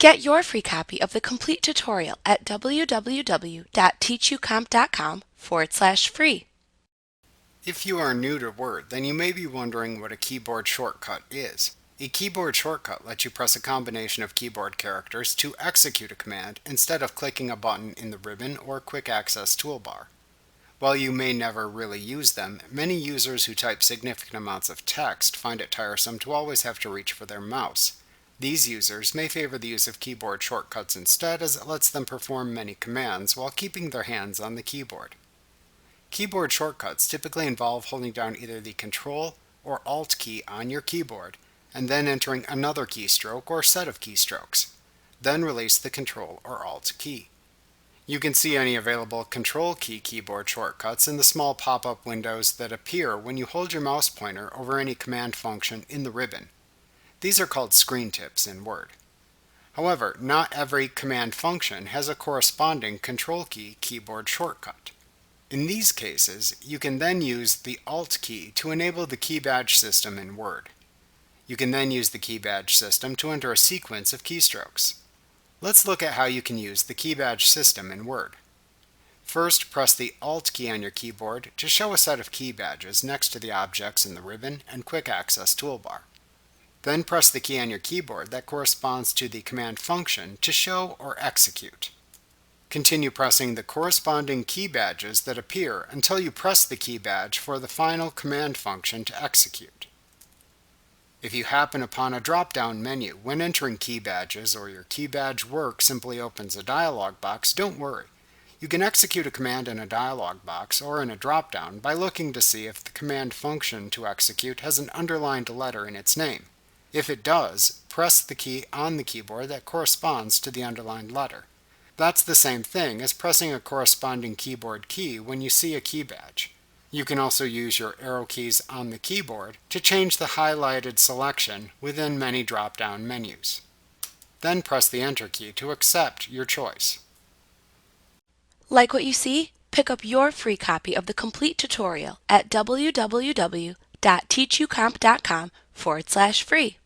Get your free copy of the complete tutorial at www.teachucomp.com/free. If you are new to Word, then you may be wondering what a keyboard shortcut is. A keyboard shortcut lets you press a combination of keyboard characters to execute a command instead of clicking a button in the ribbon or quick access toolbar. While you may never really use them, many users who type significant amounts of text find it tiresome to always have to reach for their mouse. These users may favor the use of keyboard shortcuts instead, as it lets them perform many commands while keeping their hands on the keyboard. Keyboard shortcuts typically involve holding down either the Control or Alt key on your keyboard, and then entering another keystroke or set of keystrokes. Then release the Control or Alt key. You can see any available Control key keyboard shortcuts in the small pop-up windows that appear when you hold your mouse pointer over any command function in the ribbon. These are called screen tips in Word. However, not every command function has a corresponding Control key keyboard shortcut. In these cases, you can then use the Alt key to enable the key badge system in Word. You can then use the key badge system to enter a sequence of keystrokes. Let's look at how you can use the key badge system in Word. First, press the Alt key on your keyboard to show a set of key badges next to the objects in the ribbon and quick access toolbar. Then press the key on your keyboard that corresponds to the command function to show or execute. Continue pressing the corresponding key badges that appear until you press the key badge for the final command function to execute. If you happen upon a drop-down menu when entering key badges, or your key badge work simply opens a dialog box, don't worry. You can execute a command in a dialog box or in a drop-down by looking to see if the command function to execute has an underlined letter in its name. If it does, press the key on the keyboard that corresponds to the underlined letter. That's the same thing as pressing a corresponding keyboard key when you see a key badge. You can also use your arrow keys on the keyboard to change the highlighted selection within many drop-down menus. Then press the Enter key to accept your choice. Like what you see? Pick up your free copy of the complete tutorial at www.teachucomp.com/free.